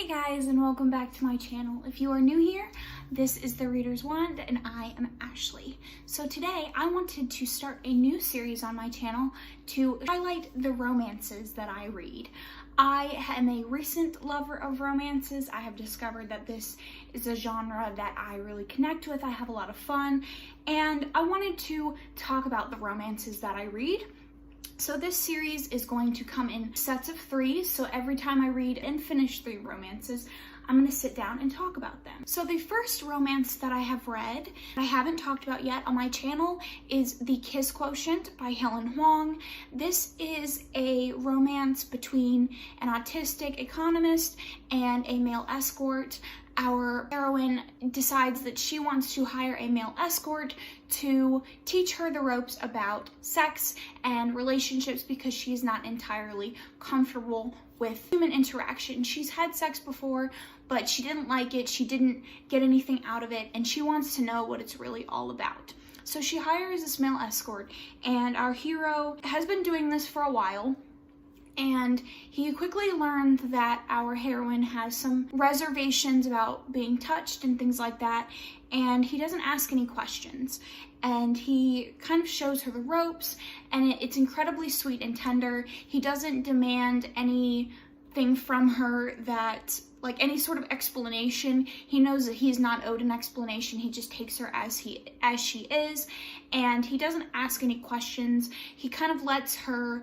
Guys, and welcome back to my channel. If you are new here, this is The Reader's Wand and I am Ashley. So today I wanted to start a new series on my channel to highlight the romances that I read. I am a recent lover of romances. I have discovered that this is a genre that I really connect with. I have a lot of fun, and I wanted to talk about the romances that I read. So this series is going to come in sets of 3, so every time I read and finish 3 romances, I'm going to sit down and talk about them. So the first romance that I have read, I haven't talked about yet on my channel, is The Kiss Quotient by Helen Hoang. This is a romance between an autistic economist and a male escort. Our heroine decides that she wants to hire a male escort to teach her the ropes about sex and relationships because she's not entirely comfortable with human interaction. She's had sex before, but she didn't like it, she didn't get anything out of it, and she wants to know what it's really all about. So she hires this male escort, and our hero has been doing this for a while. And he quickly learned that our heroine has some reservations about being touched and things like that, and he doesn't ask any questions. And he kind of shows her the ropes, and it's incredibly sweet and tender. He doesn't demand anything from her that, like, any sort of explanation. He knows that he's not owed an explanation. He just takes her as she is, and he doesn't ask any questions. He kind of lets her,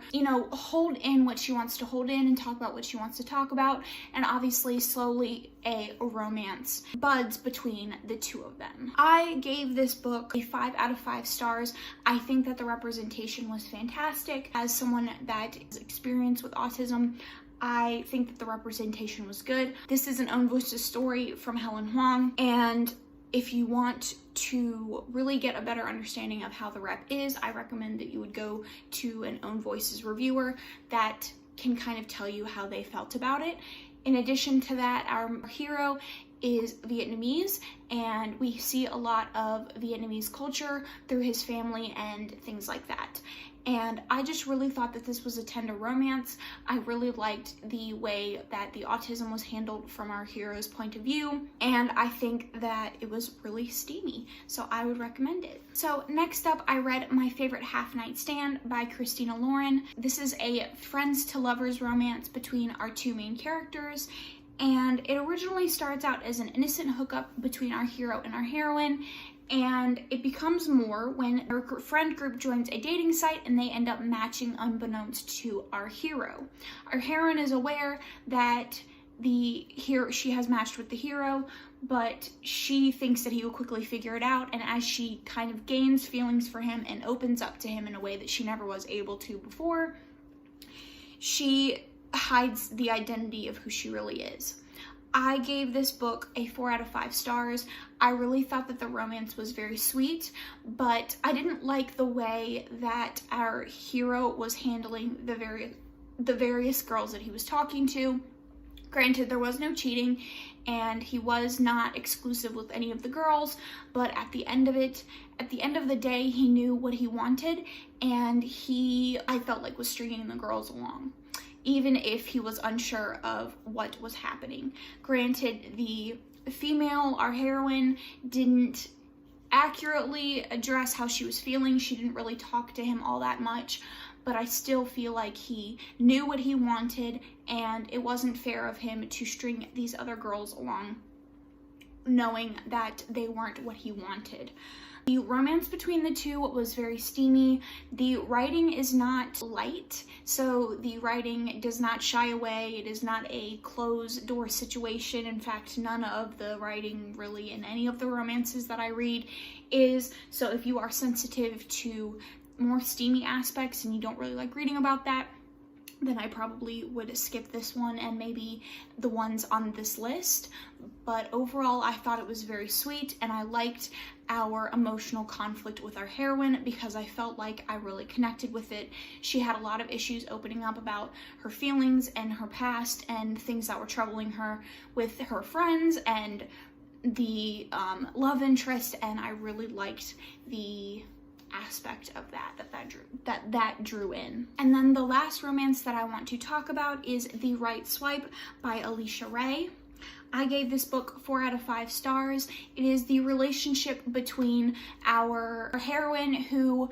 hold in what she wants to hold in and talk about what she wants to talk about, and obviously slowly a romance buds between the two of them. I gave this book a 5 out of 5 stars. I think that the representation was fantastic. As someone that is experienced with autism, I think that the representation was good. This is an Own Voices story from Helen Hoang, and if you want to really get a better understanding of how the rep is, I recommend that you would go to an Own Voices reviewer that can kind of tell you how they felt about it. In addition to that, our hero is Vietnamese, and we see a lot of Vietnamese culture through his family and things like that. And I just really thought that this was a tender romance. I really liked the way that the autism was handled from our hero's point of view, and I think that it was really steamy, so I would recommend it. So next up, I read My Favorite Half Night Stand by Christina Lauren. This is a friends to lovers romance between our 2 main characters, and it originally starts out as an innocent hookup between our hero and our heroine, and it becomes more when our friend group joins a dating site and they end up matching unbeknownst to our hero. Our heroine is aware that she has matched with the hero, but she thinks that he will quickly figure it out, and as she kind of gains feelings for him and opens up to him in a way that she never was able to before, she hides the identity of who she really is. I gave this book a 4 out of 5 stars. I really thought that the romance was very sweet, but I didn't like the way that our hero was handling the various girls that he was talking to. Granted, there was no cheating, and he was not exclusive with any of the girls, but at the end of the day, he knew what he wanted, and I felt like was stringing the girls along, even if he was unsure of what was happening. Granted, the female, our heroine, didn't accurately address how she was feeling. She didn't really talk to him all that much, but I still feel like he knew what he wanted, and it wasn't fair of him to string these other girls along knowing that they weren't what he wanted. The romance between the two was very steamy. The writing is not light, so the writing does not shy away. It is not a closed door situation. In fact, none of the writing really in any of the romances that I read is. So if you are sensitive to more steamy aspects and you don't really like reading about that, then I probably would skip this one and maybe the ones on this list. But overall, I thought it was very sweet, and I liked our emotional conflict with our heroine because I felt like I really connected with it. She had a lot of issues opening up about her feelings and her past and things that were troubling her with her friends and the love interest, and I really liked the aspect of that drew in. And then the last romance that I want to talk about is The Right Swipe by Alicia Ray. I gave this book 4 out of 5 stars. It is the relationship between our heroine, who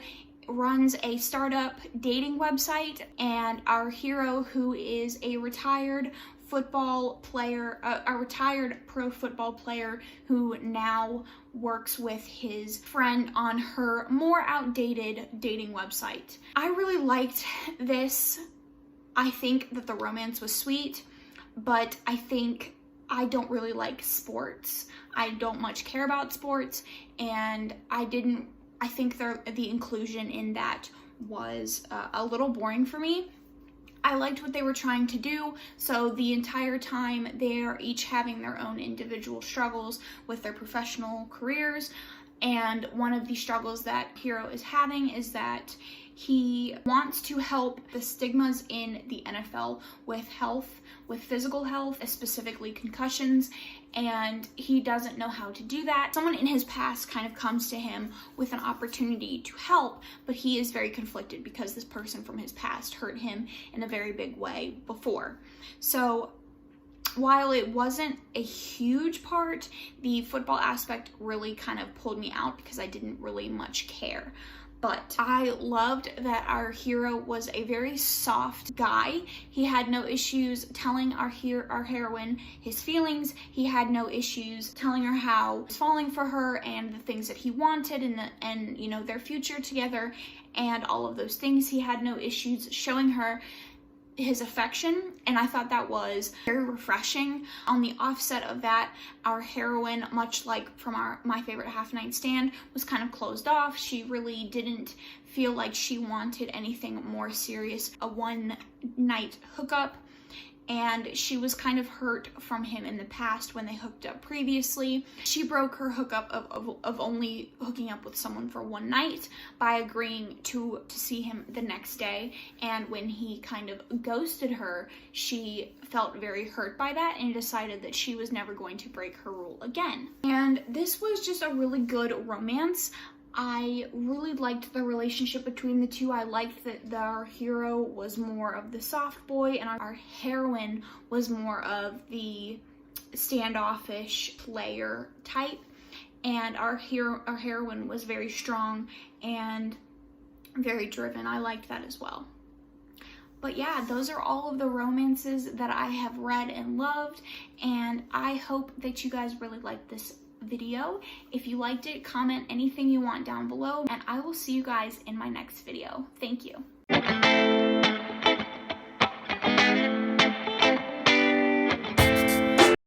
runs a startup dating website, and our hero, who is a retired football player, a retired pro football player who now works with his friend on her more outdated dating website. I really liked this. I think that the romance was sweet, but I think I don't really like sports. I don't much care about sports, and I think the inclusion in that was a little boring for me. I liked what they were trying to do, so the entire time they're each having their own individual struggles with their professional careers, and one of the struggles that Hero is having is that he wants to help the stigmas in the NFL with health, with physical health, specifically concussions, and he doesn't know how to do that. Someone in his past kind of comes to him with an opportunity to help, but he is very conflicted because this person from his past hurt him in a very big way before. So while it wasn't a huge part, the football aspect really kind of pulled me out because I didn't really much care. But I loved that our hero was a very soft guy. He had no issues telling our heroine his feelings. He had no issues telling her how he was falling for her and the things that he wanted and you know, their future together and all of those things. He had no issues showing her his affection, and I thought that was very refreshing. On the offset of that, our heroine, much like from My Favorite Half Night Stand, was kind of closed off. She really didn't feel like she wanted anything more serious, a one-night hookup, and she was kind of hurt from him in the past when they hooked up previously. She broke her hookup of only hooking up with someone for one night by agreeing to see him the next day, and when he kind of ghosted her, she felt very hurt by that and decided that she was never going to break her rule again. And this was just a really good romance. I really liked the relationship between the two. I liked that our hero was more of the soft boy and our heroine was more of the standoffish player type. And our heroine was very strong and very driven. I liked that as well. But yeah, those are all of the romances that I have read and loved, and I hope that you guys really liked this video. If you liked it, comment anything you want down below, and I will see you guys in my next video. Thank you.